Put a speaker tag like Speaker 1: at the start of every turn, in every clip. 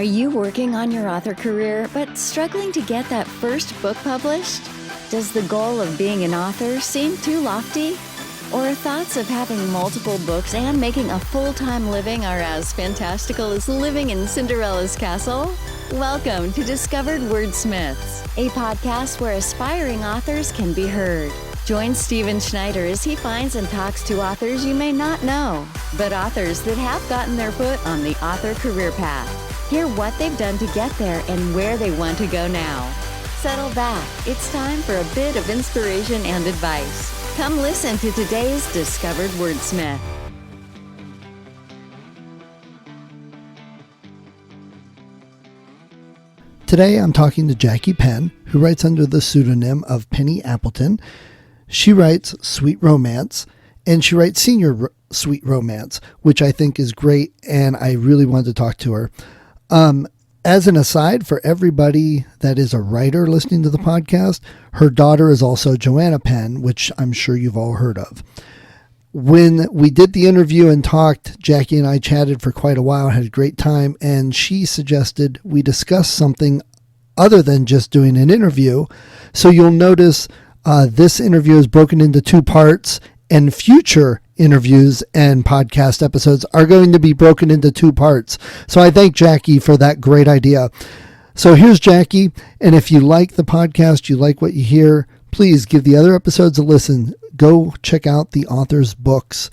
Speaker 1: Are you working on your author career but struggling to get that first book published? Does the goal of being an author seem too lofty? Or thoughts of having multiple books and making a full-time living are as fantastical as living in Cinderella's castle? Welcome to Discovered Wordsmiths, a podcast where aspiring authors can be heard. Join Stephen Schneider as he finds and talks to authors you may not know, but authors that have gotten their foot on the author career path. Hear what they've done to get there and where they want to go now. Settle back. It's time for a bit of inspiration and advice. Come listen to today's Discovered Wordsmith.
Speaker 2: Today I'm talking to Jacqui Penn, who writes under the pseudonym of Penny Appleton. She writes sweet romance, and she writes senior sweet romance, which I think is great, and I really wanted to talk to her. As an aside, for everybody that is a writer listening to the podcast, her daughter is also Joanna Penn, which I'm sure you've all heard of. When we did the interview and talked, Jacqui and I chatted for quite a while, had a great time, and she suggested we discuss something other than just doing an interview. So you'll notice this interview is broken into two parts, and future interviews and podcast episodes are going to be broken into two parts. So I thank Jacqui for that great idea. So here's Jacqui, and if you like the podcast, you like what you hear, please give the other episodes a listen. Go check out the author's books.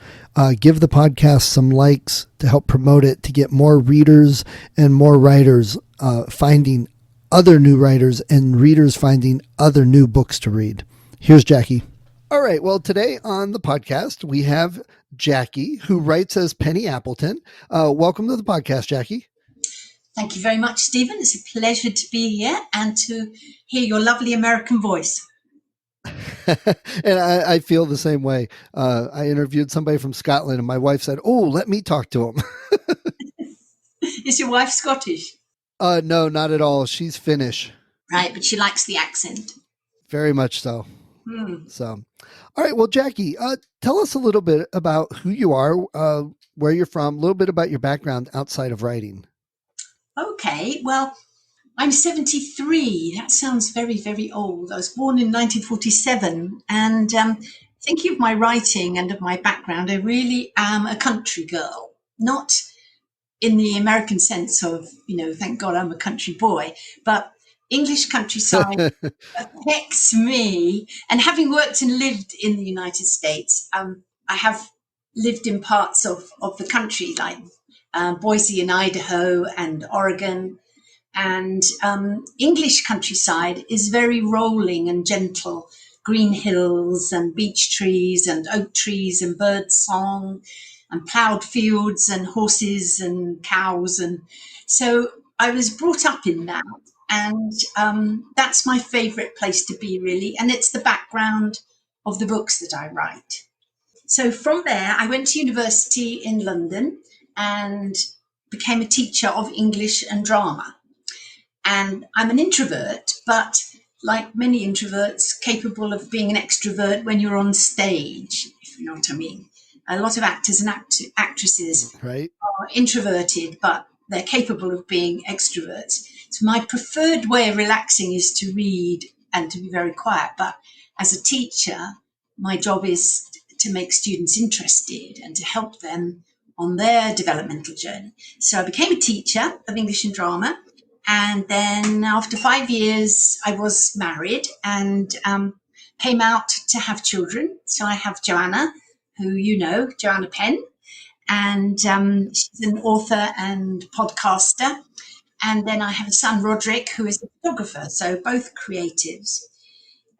Speaker 2: Give the podcast some likes to help promote it, to get more readers and more writers finding other new writers and readers finding other new books to read. Here's Jacqui. All right. Well, today on the podcast, we have Jacqui, who writes as Penny Appleton. Welcome to the podcast, Jacqui.
Speaker 3: Thank you very much, Stephen. It's a pleasure to be here and to hear your lovely American voice.
Speaker 2: And I feel the same way. I interviewed somebody from Scotland, and my wife said, "Oh, let me talk to him."
Speaker 3: Is your wife Scottish?
Speaker 2: No, not at all. She's Finnish.
Speaker 3: Right, but she likes the accent.
Speaker 2: Very much so. So, all right. Well, Jacqui, tell us a little bit about who you are, where you're from, a little bit about your background outside of writing.
Speaker 3: Okay, well, I'm 73. That sounds very, very old. I was born in 1947. And thinking of my writing and of my background, I really am a country girl. Not in the American sense of, thank God I'm a country boy, but English countryside affects me. And having worked and lived in the United States, I have lived in parts of the country like Boise in Idaho and Oregon. And English countryside is very rolling and gentle, green hills and beech trees and oak trees and bird song and ploughed fields and horses and cows. And so I was brought up in that. And that's my favourite place to be, really. And it's the background of the books that I write. So from there, I went to university in London and became a teacher of English and drama. And I'm an introvert, but like many introverts, capable of being an extrovert when you're on stage, if you know what I mean. A lot of actors and actresses are introverted, but they're capable of being extroverts. So my preferred way of relaxing is to read and to be very quiet. But as a teacher, my job is to make students interested and to help them on their developmental journey. So I became a teacher of English and drama. And then after 5 years, I was married and came out to have children. So I have Joanna, who you know, Joanna Penn. And she's an author and podcaster. And then I have a son, Roderick, who is a photographer, so both creatives.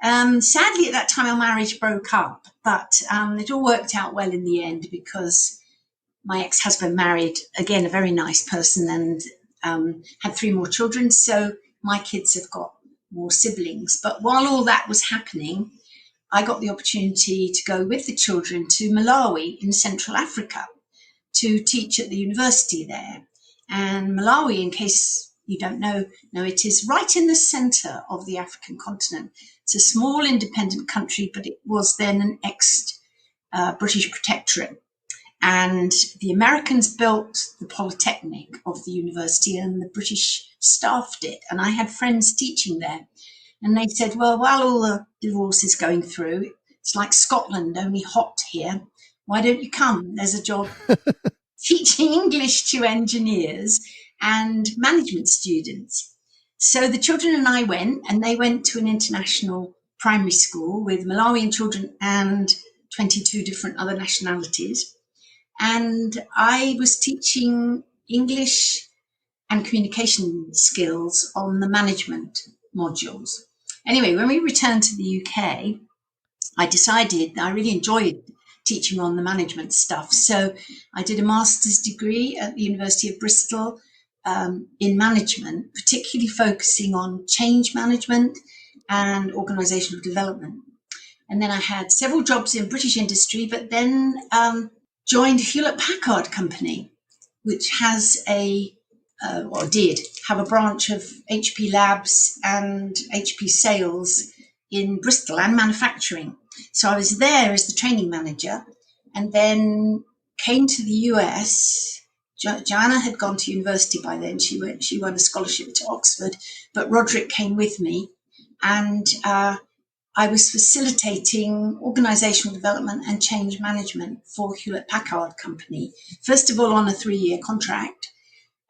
Speaker 3: Sadly, at that time, our marriage broke up, but it all worked out well in the end because my ex-husband married, again, a very nice person and had 3 more children. So my kids have got more siblings. But while all that was happening, I got the opportunity to go with the children to Malawi in Central Africa to teach at the university there. And Malawi, in case you don't know, it is right in the center of the African continent. It's a small independent country, but it was then an ex-British protectorate. And the Americans built the Polytechnic of the university and the British staffed it. And I had friends teaching there. And they said, well, while all the divorce is going through, it's like Scotland, only hot here. Why don't you come? There's a job teaching English to engineers and management students. So the children and I went, and they went to an international primary school with Malawian children and 22 different other nationalities. And I was teaching English and communication skills on the management modules. Anyway, when we returned to the UK, I decided I really enjoyed teaching on the management stuff. So I did a master's degree at the University of Bristol in management, particularly focusing on change management and organizational development. And then I had several jobs in British industry, but then joined Hewlett Packard Company, which has or did have a branch of HP Labs and HP Sales in Bristol and manufacturing. So I was there as the training manager, and then came to the US. Joanna had gone to university by then. She won a scholarship to Oxford, but Roderick came with me, and I was facilitating organizational development and change management for Hewlett Packard Company, first of all on a 3-year contract.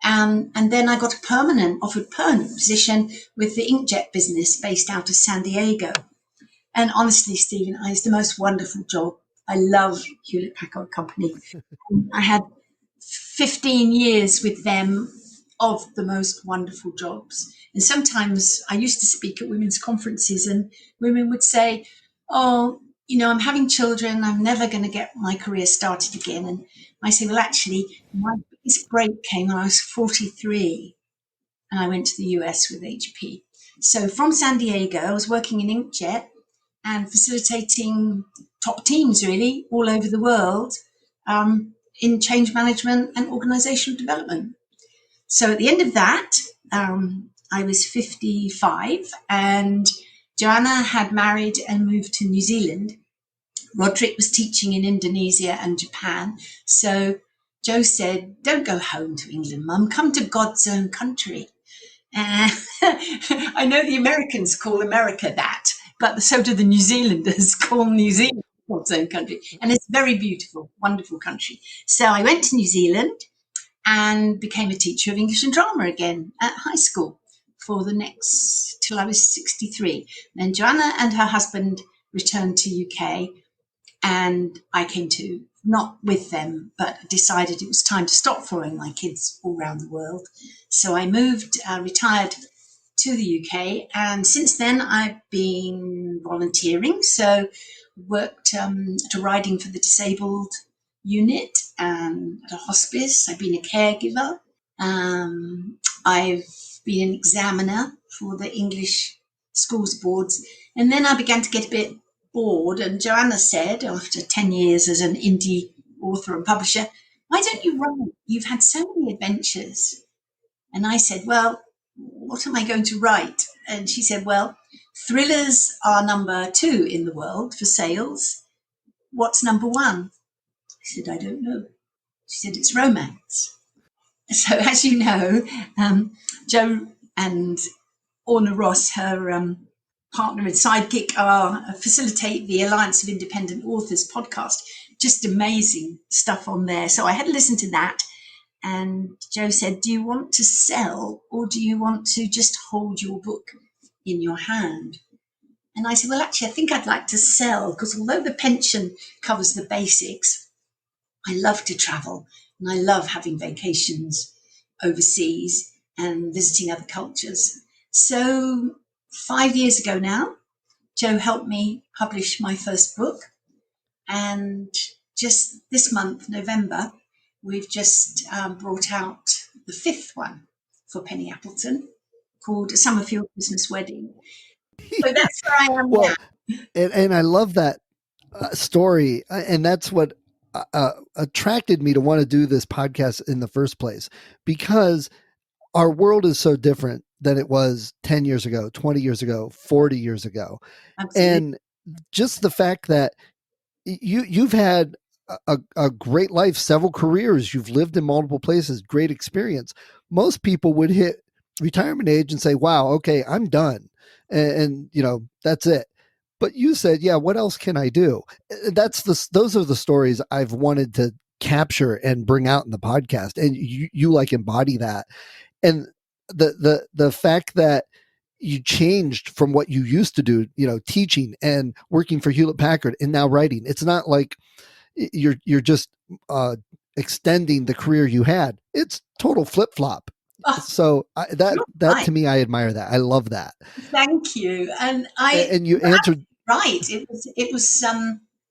Speaker 3: And then I got offered permanent position with the inkjet business based out of San Diego. And honestly, Stephen, it's the most wonderful job. I love Hewlett Packard Company. I had 15 years with them of the most wonderful jobs. And sometimes I used to speak at women's conferences, and women would say, oh, I'm having children. I'm never going to get my career started again. And I say, well, actually, my biggest break came when I was 43 and I went to the US with HP. So from San Diego, I was working in inkjet and facilitating top teams really all over the world in change management and organizational development. So at the end of that, I was 55 and Joanna had married and moved to New Zealand. Roderick was teaching in Indonesia and Japan. So Joe said, don't go home to England, Mum, come to God's own country. I know the Americans call America that, but so do the New Zealanders call New Zealand God's own country. And it's very beautiful, wonderful country. So I went to New Zealand and became a teacher of English and drama again at high school for the next, till I was 63. Then Joanna and her husband returned to UK, and I came to, not with them, but decided it was time to stop following my kids all around the world. So I retired to the UK, and since then I've been volunteering. So worked at a riding for the disabled unit and at a hospice. I've been a caregiver. I've been an examiner for the English schools boards. And then I began to get a bit bored. And Joanna said, after 10 years as an indie author and publisher, why don't you write? You've had so many adventures. And I said, well, what am I going to write? And she said, well, thrillers are number 2 in the world for sales. What's number 1? I said, I don't know. She said, it's romance. So as you know, Jo and Orna Ross, her partner and sidekick, facilitate the Alliance of Independent Authors podcast. Just amazing stuff on there. So I had to listen to that. And Jo said, do you want to sell or do you want to just hold your book in your hand? And I said, well, actually, I think I'd like to sell, because although the pension covers the basics, I love to travel and I love having vacations overseas and visiting other cultures. So 5 years ago now, Jo helped me publish my first book. And just this month, November, we've just brought out the 5th one for Penny Appleton, called A Summerfield Christmas Wedding. So that's where I am now.
Speaker 2: And I love that story. And that's what attracted me to want to do this podcast in the first place, because our world is so different than it was 10 years ago, 20 years ago, 40 years ago. Absolutely. And just the fact that you've had a great life, several careers. You've lived in multiple places, great experience. Most people would hit retirement age and say, wow, okay, I'm done. And that's it. But you said, yeah, what else can I do? Those are the stories I've wanted to capture and bring out in the podcast. And you like embody that. And the fact that you changed from what you used to do, teaching and working for Hewlett Packard and now writing. It's not like you're just extending the career you had. It's total flip flop.
Speaker 3: Oh,
Speaker 2: So that
Speaker 3: right.
Speaker 2: to me, I admire that. I love that.
Speaker 3: Thank you. And
Speaker 2: You answered
Speaker 3: right. It was,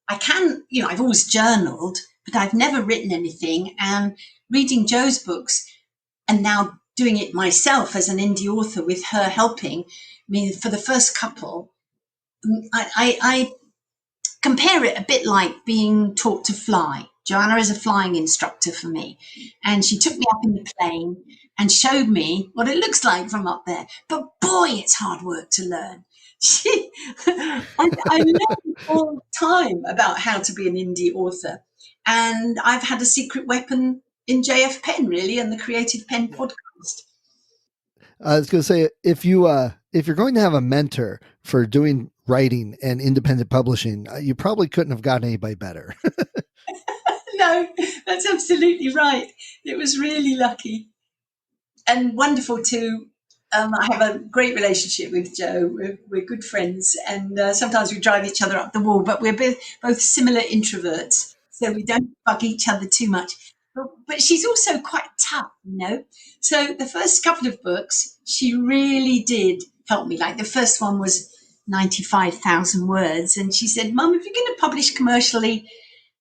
Speaker 3: I've always journaled, but I've never written anything. And reading Jo's books and now doing it myself as an indie author with her helping me for the first couple, I compare it a bit like being taught to fly. Joanna is a flying instructor for me, and she took me up in the plane and showed me what it looks like from up there. But boy, it's hard work to learn. I learn all the time about how to be an indie author, and I've had a secret weapon in JF Penn, really, and the Creative Penn podcast.
Speaker 2: I was going to say, if you're going to have a mentor for doing writing and independent publishing, you probably couldn't have gotten anybody better.
Speaker 3: No, that's absolutely right. It was really lucky and wonderful to. I have a great relationship with Jo. We're good friends, and sometimes we drive each other up the wall. But we're both similar introverts, so we don't bug each other too much. But she's also quite tough. So the first couple of books, she really did help me. Like the first one was 95,000 words, and she said, "Mum, if you're going to publish commercially,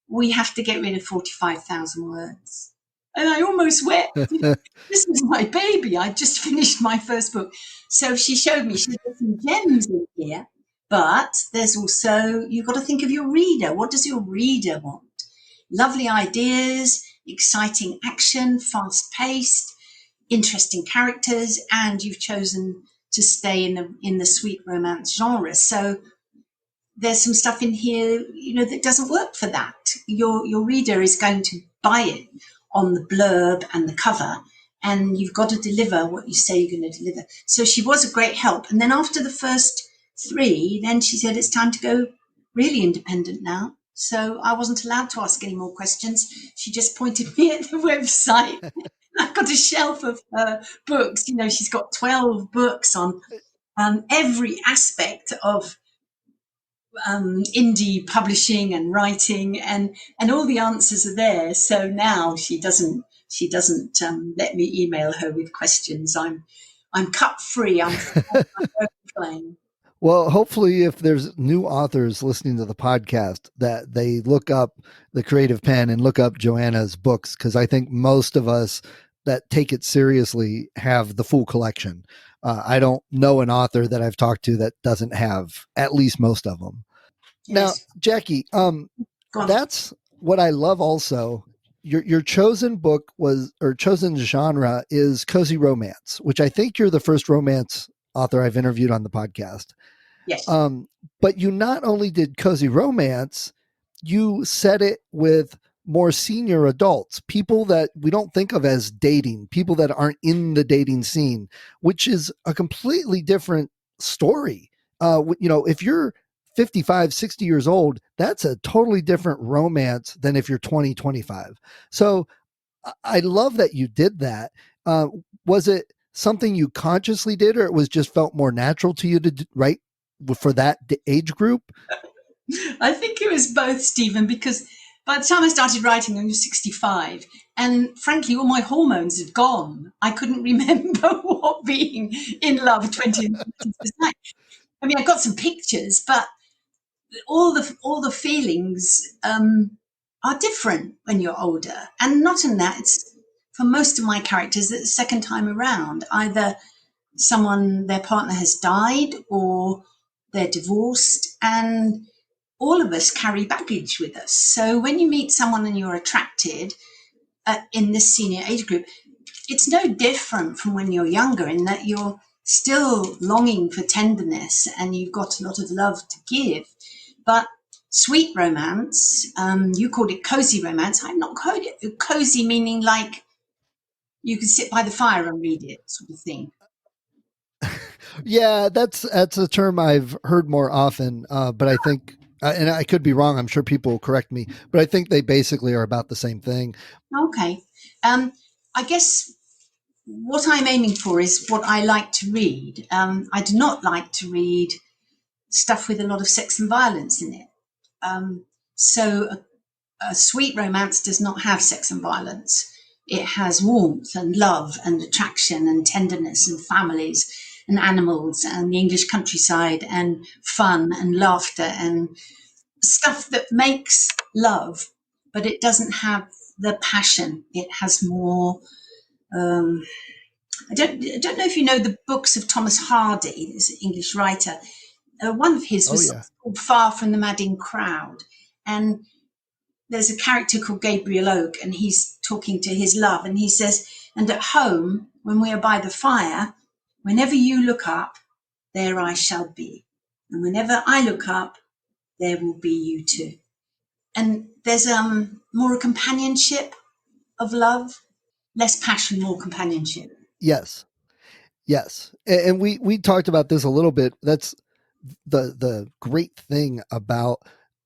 Speaker 3: we have to get rid of 45,000 words." And I almost wept. This was my baby. I just finished my first book. So she showed me, she said, there's some gems in here, but there's also, you've got to think of your reader. What does your reader want? Lovely ideas, exciting action, fast paced, interesting characters, and you've chosen to stay in the sweet romance genre. So there's some stuff in here, that doesn't work for that. Your reader is going to buy it on the blurb and the cover, and you've got to deliver what you say you're going to deliver. So she was a great help. And then after the first three, then she said, it's time to go really independent now. So I wasn't allowed to ask any more questions. She just pointed me at the website. I've got a shelf of books. She's got 12 books on every aspect of indie publishing and writing, and all the answers are there. So now she doesn't let me email her with questions. I'm cut free. I'm playing.
Speaker 2: Well, hopefully, if there's new authors listening to the podcast, that they look up the Creative Penn and look up Joanna's books, because I think most of us that take it seriously have the full collection. I don't know an author that I've talked to that doesn't have at least most of them.
Speaker 3: Yes.
Speaker 2: Now, Jacqui, that's what I love also. Your chosen book chosen genre is cozy romance, which I think you're the first romance author I've interviewed on the podcast.
Speaker 3: Yes.
Speaker 2: But you not only did cozy romance, you set it with more senior adults, people that we don't think of as dating, people that aren't in the dating scene, which is a completely different story. If you're 55, 60 years old, that's a totally different romance than if you're 20, 25. So I love that you did that. Was it something you consciously did, or it was just felt more natural to you to write for that age group?
Speaker 3: I think it was both, Stephen, because by the time I started writing, I was 65. And frankly, all my hormones had gone. I couldn't remember what being in love 20 and 30 was like. I mean, I got some pictures, but all the feelings are different when you're older. And not in that, it's for most of my characters, it's the second time around. Either their partner has died, or they're divorced, and all of us carry baggage with us. So when you meet someone and you're attracted in this senior age group, it's no different from when you're younger, in that you're still longing for tenderness and you've got a lot of love to give. But sweet romance. You called it cozy romance. I've not called it cozy, meaning like you can sit by the fire and read it, sort of thing.
Speaker 2: Yeah, that's a term I've heard more often, but I think, and I could be wrong. I'm sure people will correct me, but I think they basically are about the same thing.
Speaker 3: Okay. I guess what I'm aiming for is what I like to read. I do not like to read stuff with a lot of sex and violence in it. So a sweet romance does not have sex and violence. It has warmth and love and attraction and tenderness and families and animals and the English countryside and fun and laughter and stuff that makes love, but it doesn't have the passion. It has more. Um, I don't know if you know the books of Thomas Hardy, this English writer. One of his
Speaker 2: Oh
Speaker 3: was
Speaker 2: yeah.
Speaker 3: called Far from the Madding Crowd, and there's a character called Gabriel Oak, and he's talking to his love, and he says, "And at home, when we are by the fire, whenever you look up, there I shall be, and whenever I look up, there will be you too." And there's more a companionship of love, less passion, more companionship.
Speaker 2: Yes. Yes. And we talked about this a little bit. That's the great thing about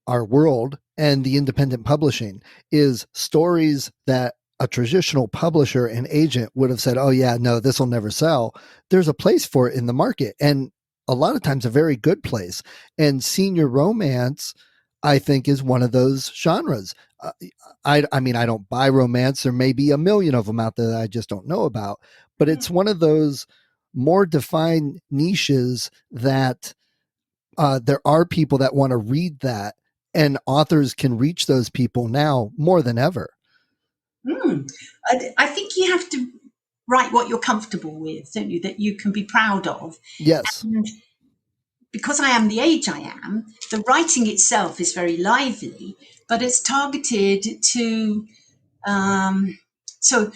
Speaker 2: our world and the independent publishing is stories that a traditional publisher and agent would have said, "Oh yeah, no, this will never sell." There's a place for it in the market, and a lot of times a very good place. And senior romance, I think, is one of those genres. Uh, I mean, I don't buy romance. There may be a million of them out there that I just don't know about, but it's one of those more defined niches that there are people that want to read that, and authors can reach those people now more than ever.
Speaker 3: Mm. I think you have to write what you're comfortable with, don't you? That you can be proud of.
Speaker 2: Yes.
Speaker 3: And because I am the age I am, the writing itself is very lively, but it's targeted to. Um, so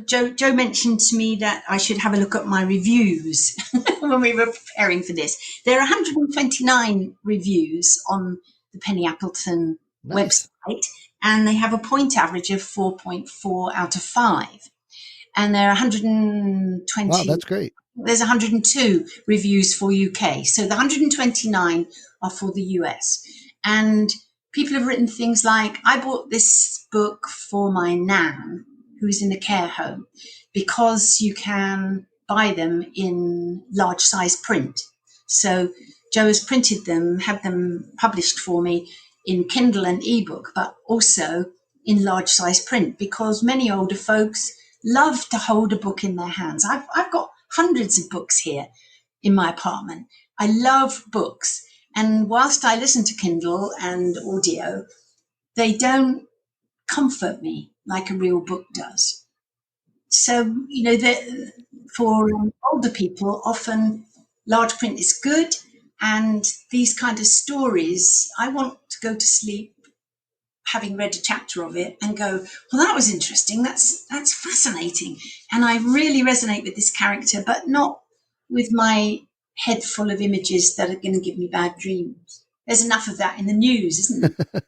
Speaker 3: Joe mentioned to me that I should have a look at my reviews when we were preparing for this. There are 129 reviews on the Penny Appleton
Speaker 2: Nice.
Speaker 3: website, and they have a point average of 4.4 out of 5. And there are
Speaker 2: Wow,
Speaker 3: 120,
Speaker 2: that's great.
Speaker 3: there's 102 reviews for UK. So the 129 are for the US. And people have written things like, "I bought this book for my nan who's in a care home because you can buy them in large size print." So Joe has printed them, had them published for me in Kindle and ebook, but also in large size print because many older folks love to hold a book in their hands. I've got hundreds of books here in my apartment. I love books. And whilst I listen to Kindle and audio, they don't comfort me like a real book does. So, for older people, often large print is good. And these kind of stories, I want to go to sleep having read a chapter of it and go, "Well, that was interesting. That's fascinating." And I really resonate with this character, but not with my head full of images that are going to give me bad dreams. There's enough of that in the news, isn't there?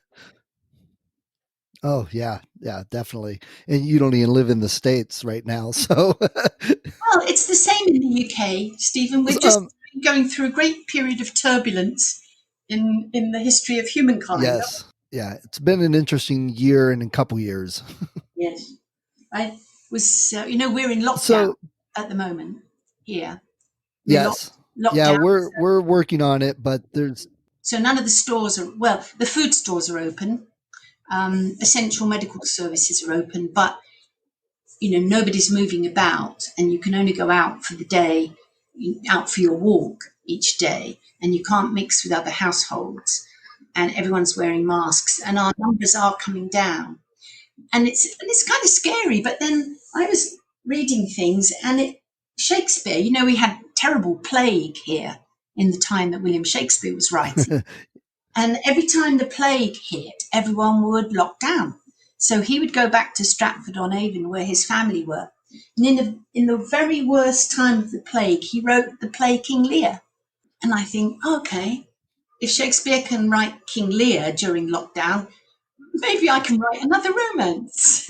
Speaker 2: Oh yeah, yeah, definitely. And you don't even live in the States right now, so
Speaker 3: Well, it's the same in the UK, Stephen. We're just
Speaker 2: um,
Speaker 3: going through a great period of turbulence in the history of humankind.
Speaker 2: yes, yeah, it's been an interesting year and a couple years.
Speaker 3: Yes. I was, we're in lockdown
Speaker 2: So
Speaker 3: at the moment here. We're
Speaker 2: yes,
Speaker 3: locked
Speaker 2: yeah,
Speaker 3: down.
Speaker 2: we're working on it, but there's
Speaker 3: So none of the stores are, well, the food stores are open. Essential medical services are open, but, nobody's moving about and you can only go out for the day, out for your walk each day, and you can't mix with other households, and everyone's wearing masks and our numbers are coming down. And it's kind of scary, but then I was reading things and Shakespeare, we had terrible plague here in the time that William Shakespeare was writing. And every time the plague hit, everyone would lock down. So he would go back to Stratford on Avon, where his family were. And in the very worst time of the plague, he wrote the play King Lear. And I think, okay, if Shakespeare can write King Lear during lockdown, maybe I can write another romance.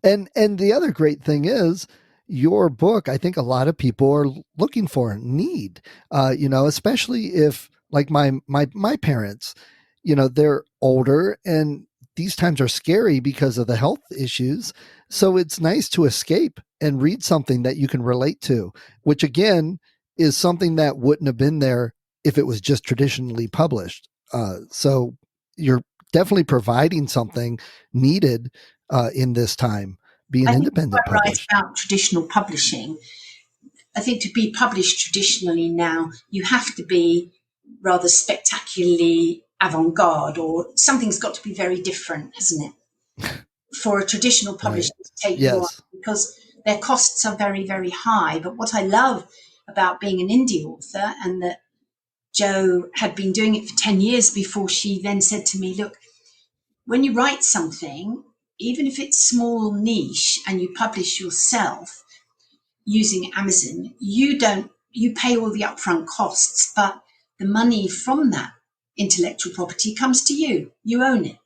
Speaker 2: And the other great thing is your book, I think a lot of people are looking for, need, especially if like my parents, they're older and these times are scary because of the health issues. So it's nice to escape and read something that you can relate to, which again is something that wouldn't have been there if it was just traditionally published. So you're definitely providing something needed in this time, being
Speaker 3: I think you're
Speaker 2: independent
Speaker 3: quite right
Speaker 2: published.
Speaker 3: about traditional publishing. I think to be published traditionally now, you have to be rather spectacularly avant garde, or something's got to be very different, hasn't it? For a traditional
Speaker 2: Right.
Speaker 3: publisher to take you on,
Speaker 2: Yes.
Speaker 3: because their costs are very, very high. But what I love about being an indie author, and that Jo had been doing it for 10 years before she then said to me, look, when you write something, even if it's small niche and you publish yourself using Amazon, you pay all the upfront costs, but the money from that intellectual property comes to you. You own it.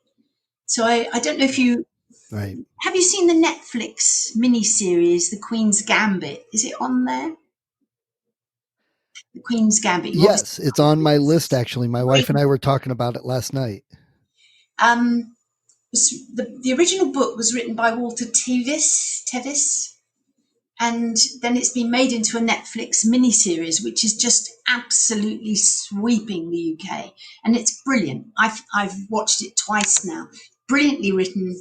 Speaker 3: So I don't know if you
Speaker 2: Right.
Speaker 3: have you seen the Netflix miniseries, The Queen's Gambit? Is it on there? The Queen's Gambit. You obviously
Speaker 2: Yes, it's on my list
Speaker 3: it's
Speaker 2: actually. My wife and
Speaker 3: brilliant.
Speaker 2: I were talking about it last night.
Speaker 3: Um, the original book was written by Walter Tevis, and then it's been made into a Netflix miniseries, which is just absolutely sweeping the UK, and it's brilliant. I've watched it twice now. Brilliantly written,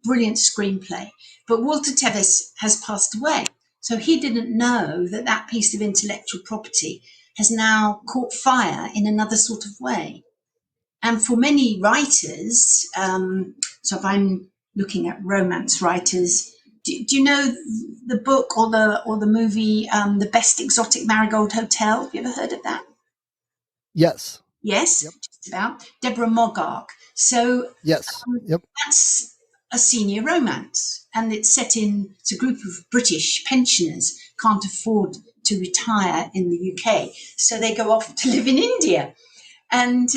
Speaker 3: brilliant screenplay. But Walter Tevis has passed away, so he didn't know that that piece of intellectual property has now caught fire in another sort of way. And for many writers, so if I'm looking at romance writers, do you know the book or the movie, The Best Exotic Marigold Hotel? Have you ever heard of that?
Speaker 2: Yes.
Speaker 3: Yes,
Speaker 2: Yep.
Speaker 3: just about. Deborah Moggach. So
Speaker 2: Yes. Yep.
Speaker 3: that's a senior romance, and it's a group of British pensioners can't afford to retire in the UK, so they go off to live in India, and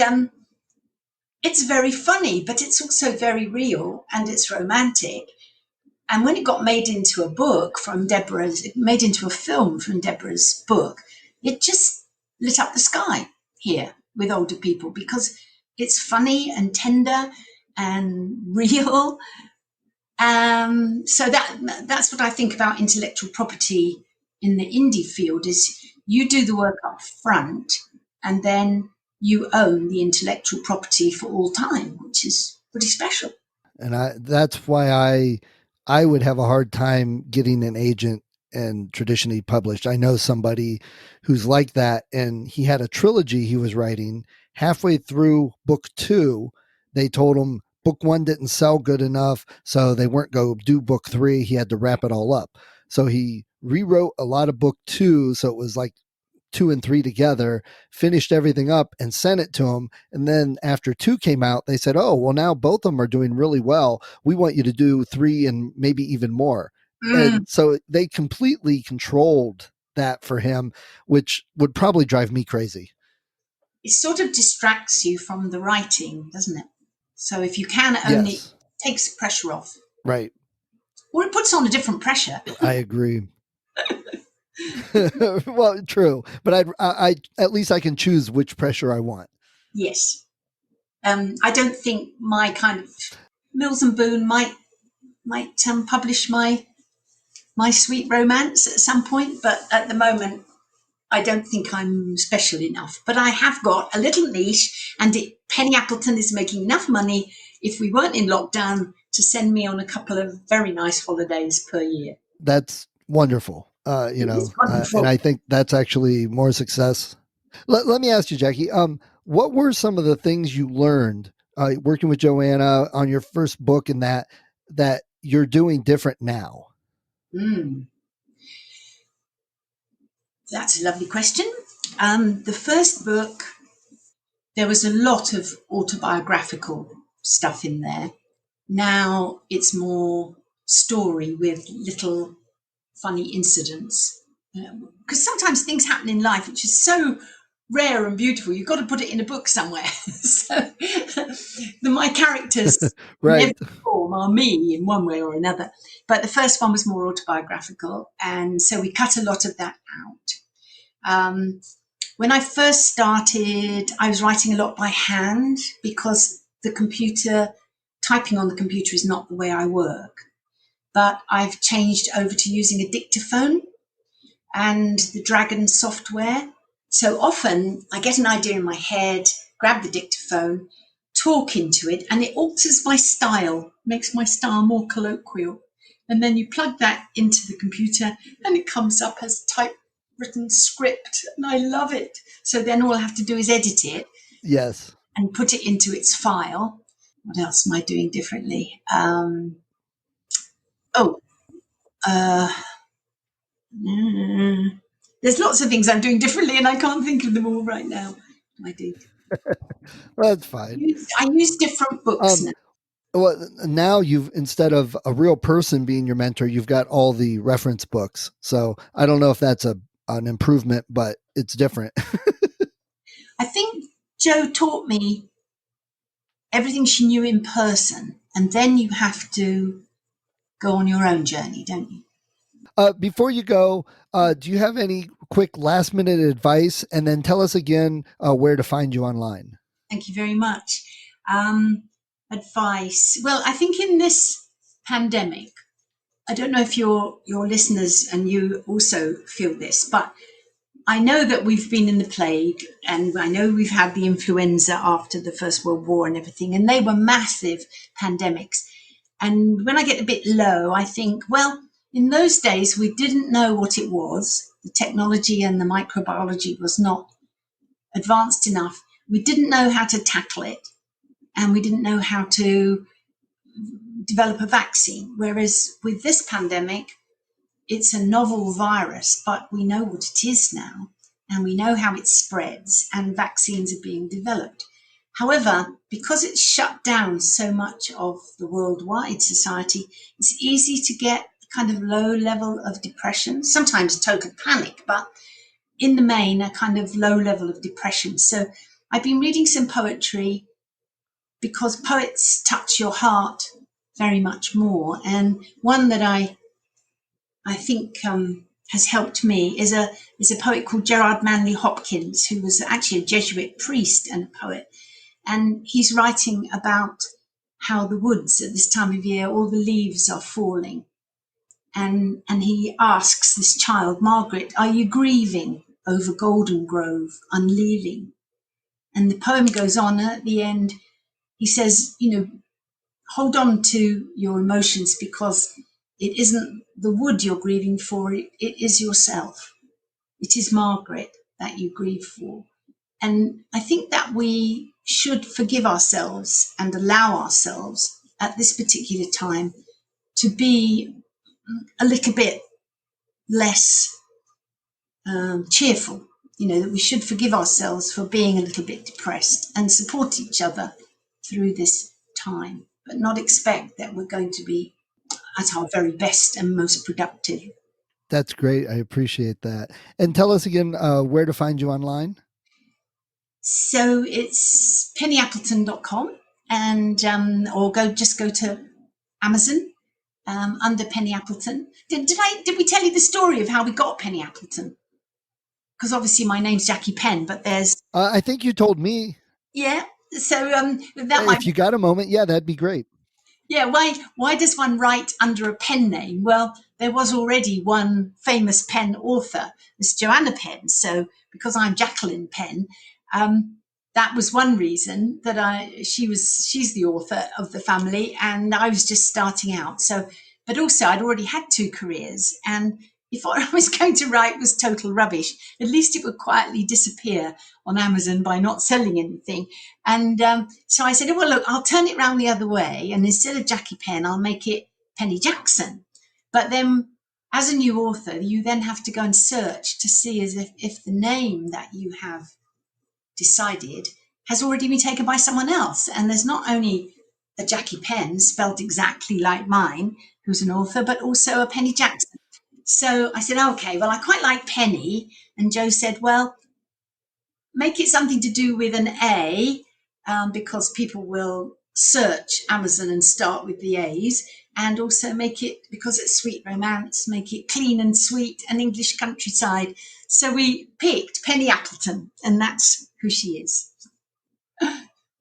Speaker 3: it's very funny, but it's also very real and it's romantic. And when it got made into a book from Deborah's, made into a film from Deborah's book, it just lit up the sky here with older people because it's funny and tender and real. So that's what I think about intellectual property in the indie field is you do the work up front and then you own the intellectual property for all time, which is pretty special.
Speaker 2: And that's why I would have a hard time getting an agent and traditionally published. I know somebody who's like that, and he had a trilogy he was writing. Halfway through book 2, they told him book 1 didn't sell good enough, so they weren't going to do book 3. He had to wrap it all up. So he rewrote a lot of book 2, so it was like 2 and 3 together, finished everything up and sent it to them. And then after 2 came out, they said, oh, well, now both of them are doing really well. We want you to do 3 and maybe even more.
Speaker 3: Mm.
Speaker 2: And so they completely controlled that for him, which would probably drive me crazy.
Speaker 3: It sort of distracts you from the writing, doesn't it? So if you can own it,
Speaker 2: Yes.
Speaker 3: it takes the pressure off,
Speaker 2: Right.
Speaker 3: or it puts on a different pressure.
Speaker 2: I agree. Well, true, but I at least I can choose which pressure I want.
Speaker 3: Yes. I don't think my kind of Mills and Boone might publish my sweet romance at some point, but at the moment, I don't think I'm special enough. But I have got a little niche, and Penny Appleton is making enough money if we weren't in lockdown to send me on a couple of very nice holidays per year.
Speaker 2: That's wonderful.
Speaker 3: It is
Speaker 2: And
Speaker 3: wonderful.
Speaker 2: I think that's actually more success. Let me ask you, Jacqui, what were some of the things you learned working with Joanna on your first book and that you're doing different now?
Speaker 3: Mm, that's a lovely question. The first book, there was a lot of autobiographical stuff in there. Now it's more story with little funny incidents. Because sometimes things happen in life which is so rare and beautiful. You've got to put it in a book somewhere. So my characters in
Speaker 2: Right.
Speaker 3: every form are me in one way or another. But the first one was more autobiographical, and so we cut a lot of that out. When I first started, I was writing a lot by hand because typing on the computer is not the way I work. But I've changed over to using a dictaphone and the Dragon software. So often I get an idea in my head, grab the dictaphone, talk into it, and it alters my style, makes my style more colloquial. And then you plug that into the computer and it comes up as typewritten script, and I love it. So then all I have to do is edit it
Speaker 2: Yes.
Speaker 3: and put it into its file. What else am I doing differently? Oh, uh, there's lots of things I'm doing differently, and I can't think of them all right now. I do.
Speaker 2: Well, that's fine.
Speaker 3: I use different books now.
Speaker 2: Well, now you've, instead of a real person being your mentor, you've got all the reference books. So I don't know if that's an improvement, but it's different.
Speaker 3: I think Jo taught me everything she knew in person, and then you have to go on your own journey, don't you?
Speaker 2: Before you go, do you have any quick last minute advice? And then tell us again where to find you online.
Speaker 3: Thank you very much. Advice. Well, I think in this pandemic, I don't know if your listeners and you also feel this, but I know that we've been in the plague, and I know we've had the influenza after the First World War and everything, and they were massive pandemics. And when I get a bit low, I think, well, in those days, we didn't know what it was. The technology and the microbiology was not advanced enough. We didn't know how to tackle it, and we didn't know how to develop a vaccine. Whereas with this pandemic, it's a novel virus, but we know what it is now, and we know how it spreads, and vaccines are being developed. However, because it's shut down so much of the worldwide society, it's easy to get a kind of low level of depression, sometimes total panic, but in the main, a kind of low level of depression. So I've been reading some poetry because poets touch your heart very much more. And one that I think has helped me is a poet called Gerard Manley Hopkins, who was actually a Jesuit priest and a poet. And he's writing about how the woods at this time of year, all the leaves are falling. And he asks this child, Margaret, are you grieving over Golden Grove unleaving? And the poem goes on, and at the end, he says, hold on to your emotions, because it isn't the wood you're grieving for, it is yourself. It is Margaret that you grieve for. And I think that we should forgive ourselves and allow ourselves at this particular time to be a little bit less cheerful. That we should forgive ourselves for being a little bit depressed and support each other through this time, but not expect that we're going to be at our very best and most productive.
Speaker 2: That's great. I appreciate that. And tell us again where to find you online.
Speaker 3: So it's pennyappleton.com, and or go to Amazon under Penny Appleton. Did we tell you the story of how we got Penny Appleton? Because obviously my name's Jacqui Penn, but there's
Speaker 2: I think you told me.
Speaker 3: Yeah. So
Speaker 2: If you got a moment, yeah, that'd be great.
Speaker 3: Yeah, why does one write under a pen name? Well, there was already one famous pen author, Miss Joanna Penn. So because I'm Jacqueline Penn, that was one reason that she's the author of the family, and I was just starting out. So, but also I'd already had 2 careers, and if what I was going to write was total rubbish, at least it would quietly disappear on Amazon by not selling anything. And so I said, oh, well, look, I'll turn it round the other way. And instead of Jacqui Penn, I'll make it Penny Jackson. But then as a new author, you then have to go and search to see as if the name that you have decided has already been taken by someone else. And there's not only a Jacqui Penn spelled exactly like mine, who's an author, but also a Penny Jackson. So I said, okay, well, I quite like Penny. And Jo said, well, make it something to do with an A, because people will search Amazon and start with the A's, and also make it, because it's sweet romance, make it clean and sweet and English countryside. So we picked Penny Appleton, and that's who she is.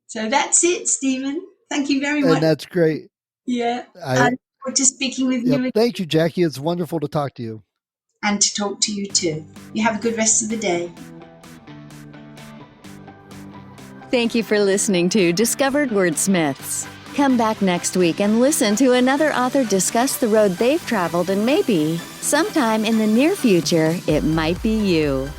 Speaker 3: So that's it, Stephen. Thank you very much.
Speaker 2: And that's great.
Speaker 3: Yeah. I look forward to speaking with you again.
Speaker 2: Thank you, Jacqui. It's wonderful to talk to you.
Speaker 3: And to talk to you too. You have a good rest of the day.
Speaker 1: Thank you for listening to Discovered Wordsmiths. Come back next week and listen to another author discuss the road they've traveled, and maybe, sometime in the near future, it might be you.